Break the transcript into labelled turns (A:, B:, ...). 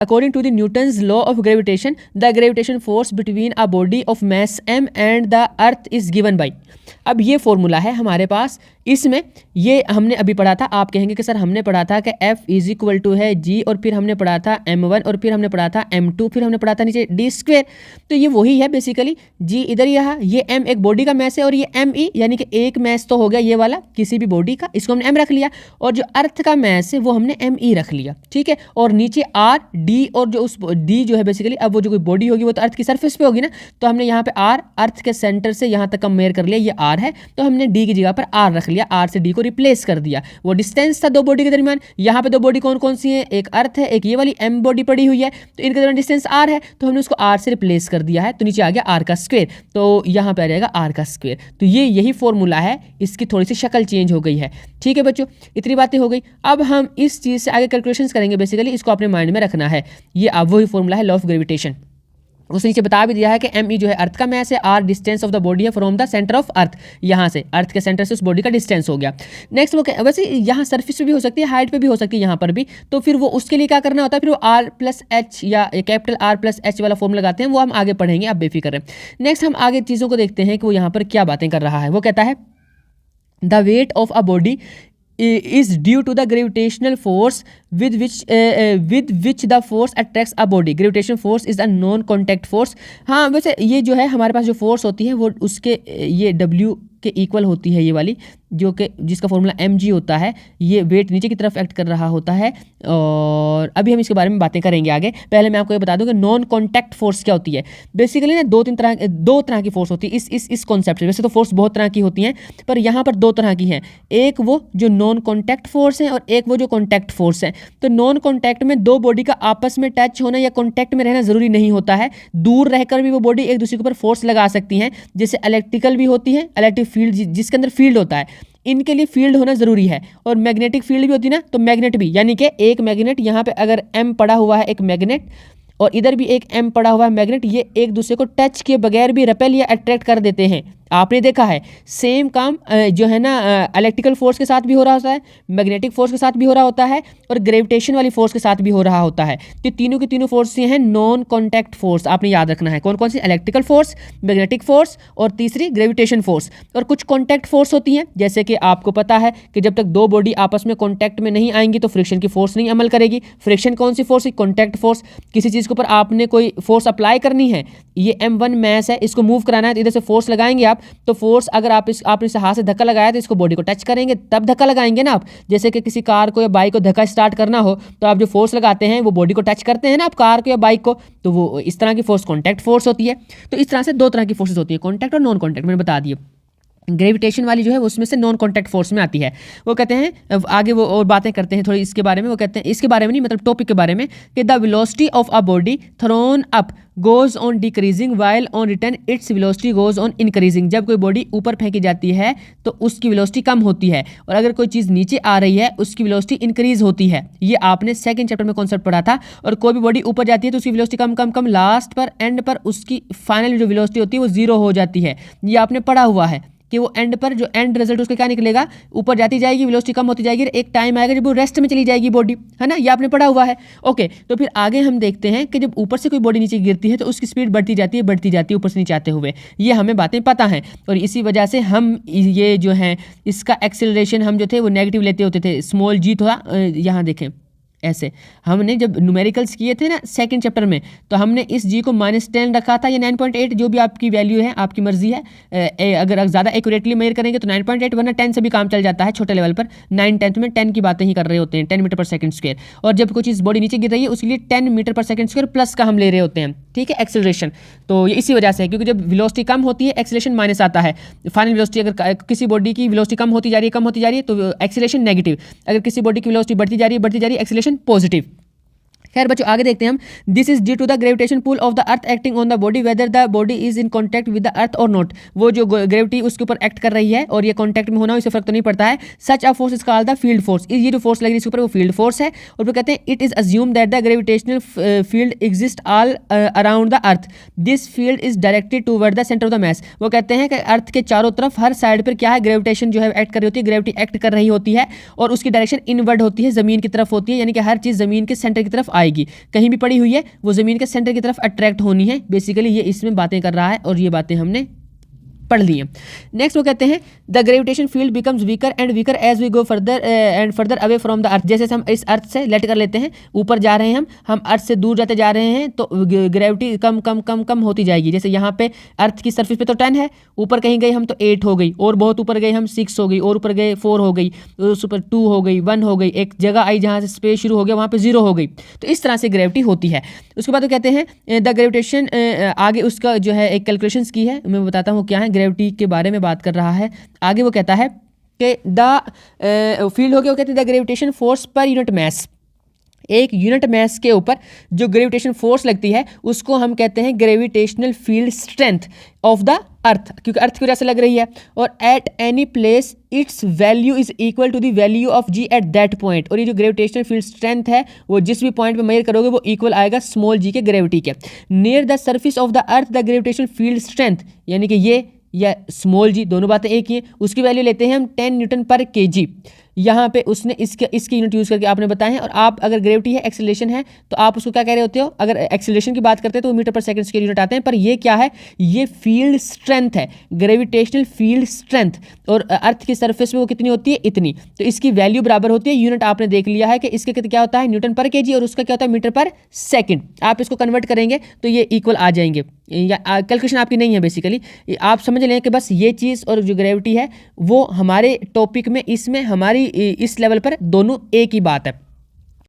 A: According to the Newton's law of gravitation, the gravitation force between a body of mass m and the earth is given by। अब ये formula है हमारे पास, इसमें ये हमने अभी पढ़ा था। आप कहेंगे कि सर हमने पढ़ा था कि F इज इक्वल टू है G, और फिर हमने पढ़ा था m1, और फिर हमने पढ़ा था m2, फिर हमने पढ़ा था नीचे d²। तो ये वही है बेसिकली। G इधर यहाँ, ये m एक बॉडी का मैस है, और ये me यानी कि एक मैस तो हो गया ये वाला किसी भी बॉडी का, इसको हमने m रख लिया, और जो अर्थ का मैस है वो हमने me रख लिया, ठीक है। और नीचे r d, और जो उस d जो है बेसिकली, अब वो जो कोई बॉडी होगी वो तो अर्थ की सरफेस पे होगी ना, तो हमने यहाँ पे r अर्थ के सेंटर से यहाँ तक कंपेयर कर लिया, ये r है, तो हमने d की जगह पर r रख लिया, r से d को रिप्लेस कर दिया। वो डिस्टेंस था दो बॉडी के दरमियान। यहाँ पे दो बॉडी कौन कौन सी है, एक अर्थ है, एक ये वाली m बॉडी पड़ी हुई है, तो इनके दरमियान डिस्टेंस r है, तो हमने उसको r से रिप्लेस कर दिया है, तो नीचे आ गया r का स्क्वायर, तो यहाँ पे आ जाएगा r का स्क्वायर। तो ये यही फॉर्मूला है, इसकी थोड़ी सी शक्ल चेंज हो गई है, ठीक है बच्चों। इतनी बातें हो गई। अब हम इस चीज़ से आगे कैलकुलेशंस करेंगे, बेसिकली इसको अपने माइंड में रखना है। ये अब वही फॉर्मूला है लॉ ऑफ ग्रेविटेशन। उसने नीचे बता भी दिया है कि m e जो है अर्थ का मैस है, r distance of the body है from the centre of earth, यहाँ से अर्थ के सेंटर से उस बॉडी का डिस्टेंस हो गया। नेक्स्ट वो वैसे यहाँ सरफेस पे भी हो सकती है, हाइट पे भी हो सकती है, यहाँ पर भी, तो फिर वो उसके लिए क्या करना होता है, फिर वो r प्लस एच या कैपिटल R प्लस एच वाला फॉर्म लगाते हैं, वो हम आगे पढ़ेंगे, आप बेफिक्र हैं। नेक्स्ट हम आगे चीज़ों को देखते हैं कि वो यहाँ पर क्या बातें कर रहा है। वो कहता है the weight of a body is due to the gravitational force with which the force attracts a body. Gravitation force is a non-contact force। हाँ वैसे ये जो है हमारे पास जो फोर्स होती है वो उसके ये W के इक्वल होती है, ये वाली जो कि जिसका फॉर्मूला mg होता है। ये वेट नीचे की तरफ एक्ट कर रहा होता है, और अभी हम इसके बारे में बातें करेंगे आगे। पहले मैं आपको ये बता दूं कि नॉन कॉन्टैक्ट फोर्स क्या होती है। बेसिकली ना दो तरह की फोर्स होती है इस कॉन्सेप्ट में। वैसे तो फोर्स बहुत तरह की होती हैं, पर यहाँ पर दो तरह की हैं, एक वो जो नॉन कॉन्टैक्ट फोर्स है और एक वो जो कॉन्टैक्ट फोर्स है। तो नॉन कॉन्टैक्ट में दो बॉडी का आपस में टच होना या कॉन्टैक्ट में रहना ज़रूरी नहीं होता है, दूर रहकर भी वो बॉडी एक दूसरे के ऊपर फोर्स लगा सकती हैं। जैसे इलेक्ट्रिकल भी होती है, इलेक्ट्रिक फील्ड जिसके अंदर फील्ड होता है, इनके लिए फील्ड होना ज़रूरी है। और मैग्नेटिक फील्ड भी होती है ना, तो मैग्नेट भी, यानी कि एक मैग्नेट यहाँ पे अगर m पड़ा हुआ है एक मैग्नेट, और इधर भी एक m पड़ा हुआ है मैग्नेट, ये एक दूसरे को टच किए बगैर भी रिपेल या अट्रैक्ट कर देते हैं। आपने देखा है सेम काम जो है ना इलेक्ट्रिकल फोर्स के साथ भी हो रहा होता है, मैग्नेटिक फोर्स के साथ भी हो रहा होता है, और ग्रेविटेशन वाली फोर्स के साथ भी हो रहा होता है। तो तीनों की तीनों फोर्स हैं नॉन कॉन्टैक्ट फोर्स। आपने याद रखना है कौन कौन सी, इलेक्ट्रिकल फोर्स, मैग्नेटिक फोर्स, और तीसरी ग्रेविटेशन फोर्स। और कुछ कॉन्टैक्ट फोर्स होती हैं, जैसे कि आपको पता है कि जब तक दो बॉडी आपस में कॉन्टैक्ट में नहीं आएंगी तो फ्रिक्शन की फोर्स नहीं अमल करेगी। फ्रिक्शन कौन सी फोर्स है, कॉन्टैक्ट फोर्स। किसी चीज़ के ऊपर आपने कोई फोर्स अप्लाई करनी है, ये m1 मैस है, इसको मूव कराना है, तो इधर से फोर्स लगाएंगे आप, तो फोर्स अगर आपने इस हाथ से धक्का लगाया तो इसको बॉडी को टच करेंगे तब धक्का लगाएंगे ना आप। जैसे कि किसी कार को या बाइक को धक्का स्टार्ट करना हो तो आप जो फोर्स लगाते हैं वो बॉडी को टच करते हैं ना आप, कार को या बाइक को, तो वो इस तरह की फोर्स कॉन्टैक्ट फोर्स होती है। तो इस तरह से दो तरह की फोर्सेज होती है, कॉन्टैक्ट और नॉन कॉन्टैक्ट, मैंने बता दिया। ग्रेविटेशन वाली जो है उसमें से नॉन कॉन्टैक्ट फोर्स में आती है। वो कहते हैं आगे वो और बातें करते हैं थोड़ी इसके बारे में। वो कहते हैं इसके बारे में नहीं, मतलब टॉपिक के बारे में, कि the velocity of a body throne up goes on decreasing while on return its velocity goes on increasing. जब कोई बॉडी ऊपर फेंकी जाती है तो उसकी वेलोसिटी कम होती है, और अगर कोई चीज़ नीचे आ रही है उसकी वेलोसिटी इंक्रीज होती है। ये आपने सेकंड चैप्टर में कॉन्सेप्ट पढ़ा था। और कोई भी बॉडी ऊपर जाती है तो उसकी वेलोसिटी कम कम कम, लास्ट पर एंड पर उसकी फाइनल जो वेलोसिटी होती है वो जीरो हो जाती है। ये आपने पढ़ा हुआ है कि वो एंड पर जो एंड रिजल्ट उसका क्या निकलेगा, ऊपर जाती जाएगी, वेलोसिटी कम होती जाएगी, एक टाइम आएगा जब वो रेस्ट में चली जाएगी बॉडी, है ना, ये आपने पढ़ा हुआ है। ओके, तो फिर आगे हम देखते हैं कि जब ऊपर से कोई बॉडी नीचे गिरती है तो उसकी स्पीड बढ़ती जाती है ऊपर से नीचे आते हुए। ये हमें बातें पता हैं, और इसी वजह से हम ये जो है इसका एक्सेलरेशन हम जो थे वो नेगेटिव लेते होते थे, स्मॉल जी थोड़ा यहाँ देखें ऐसे। हमने जब न्यूमेरिकल्स किए थे ना सेकंड चैप्टर में, तो हमने इस जी को -10 रखा था या 9.8, जो भी आपकी वैल्यू है, आपकी मर्जी है। अगर ज़्यादा एक्यूरेटली मेजर करेंगे तो 9.8, वरना 10 से भी काम चल जाता है छोटे लेवल पर। 9/10 में 10 की बातें ही कर रहे होते हैं, 10 मीटर पर सेकंड स्क्वायर। और जब कोई चीज़ बॉडी नीचे गिर रही है उसके लिए 10 मीटर पर सेकंड स्क्वायर प्लस का हम ले रहे होते हैं, ठीक है, एक्सेलरेशन। तो ये इसी वजह से है, क्योंकि जब वेलोसिटी कम होती है एक्सेलरेशन माइनस आता है। फाइनल वेलोसिटी अगर किसी बॉडी की वेलोसिटी कम होती जा रही है तो एक्सेलरेशन नेगेटिव। अगर किसी बॉडी की वेलोसिटी बढ़ती जा रही है एक्सेलरेशन पॉजिटिव। खैर बच्चों आगे देखते हैं हम। This is due to the gravitation pull of the earth acting on the body whether the body is in contact with the earth और नॉट। वो जो ग्रेविटी उसके ऊपर एक्ट कर रही है और ये कॉन्टैक्ट में होना, इससे फर्क तो नहीं पड़ता है। Such a force is called the field force. ये जो फोर्स लगी इसके ऊपर वो फील्ड फोर्स है। और वो कहते हैं it is assume that the gravitational field exist all around the earth. This field is directed toward the centre of the mass. वो कहते हैं कि अर्थ के चारों तरफ हर साइड पर क्या है, ग्रेविटेशन जो है एक्ट कर रही होती है, ग्रेविटी एक्ट कर रही होती है, और उसकी डायरेक्शन इनवर्ड होती है, जमीन की तरफ होती है, यानी कि हर चीज़ जमीन के सेंटर की तरफ आएगी, कहीं भी पड़ी हुई है वो ज़मीन के सेंटर की तरफ अट्रैक्ट होनी है। बेसिकली ये इसमें बातें कर रहा है और ये बातें हमने पढ़ लिए। नेक्स्ट वो कहते हैं the gravitation field becomes weaker and weaker as we go further and further away from the earth. जैसे हम इस अर्थ से लेट कर लेते हैं, ऊपर जा रहे हैं हम अर्थ से दूर जाते जा रहे हैं तो ग्रेविटी कम कम कम कम होती जाएगी। जैसे यहाँ पे अर्थ की सरफेस पे तो 10 है, ऊपर कहीं गए हम तो 8 हो गई, और बहुत ऊपर गए हम 6 हो गई, और ऊपर गए 4 हो गई, उस ऊपर 2 हो गई, 1 हो गई, एक जगह आई जहाँ से स्पेस शुरू हो गया वहाँ पे 0 हो गई। तो इस तरह से ग्रेविटी होती है। उसके बाद वो कहते हैं द ग्रेविटेशन, आगे उसका जो है एक कैलकुलेशंस की है, मैं बताता हूँ क्या है, ग्रेविटी के बारे में बात कर रहा है। आगे वो कहता है कि द फील्ड हो गया, वो कहते हैं the gravitation force per unit mass, एक यूनिट मैस के ऊपर जो ग्रेविटेशन फोर्स लगती है उसको हम कहते हैं gravitational field strength of the earth, क्योंकि अर्थ की वजह से लग रही है। और at any place its value is equal to the value of g at that point. और ये जो ग्रेविटेशनल फील्ड स्ट्रेंथ है वो जिस भी पॉइंट पे मेजर करोगे वो इक्वल आएगा स्मॉल जी के ग्रेविटी के। Near the surface of the earth the gravitational field strength, यानी कि ये या स्मॉल जी दोनों बातें एक ही हैं, उसकी वैल्यू लेते हैं हम 10 न्यूटन पर केजी। यहाँ पे उसने इसकी यूनिट यूज़ करके आपने बताया है। और आप अगर ग्रेविटी है एक्सेलरेशन है तो आप उसको क्या कह रहे होते हो, अगर एक्सेलरेशन की बात करते हैं तो वो मीटर पर सेकंड के यूनिट आते हैं, पर ये क्या है, ये फील्ड स्ट्रेंथ है, ग्रेविटेशनल फील्ड स्ट्रेंथ। और अर्थ की सरफेस में वो कितनी होती है, इतनी, तो इसकी वैल्यू बराबर होती है, यूनिट आपने देख लिया है कि इसके क्या होता है न्यूटन पर केजी, और उसका क्या होता है मीटर पर सेकंड। आप इसको कन्वर्ट करेंगे तो ये इक्वल आ जाएंगे, या कैलकुलेशन आपकी नहीं है बेसिकली, आप समझ लें कि बस ये चीज़ और जो ग्रेविटी है वो हमारे टॉपिक में इसमें हमारी इस लेवल पर दोनों एक ही बात है।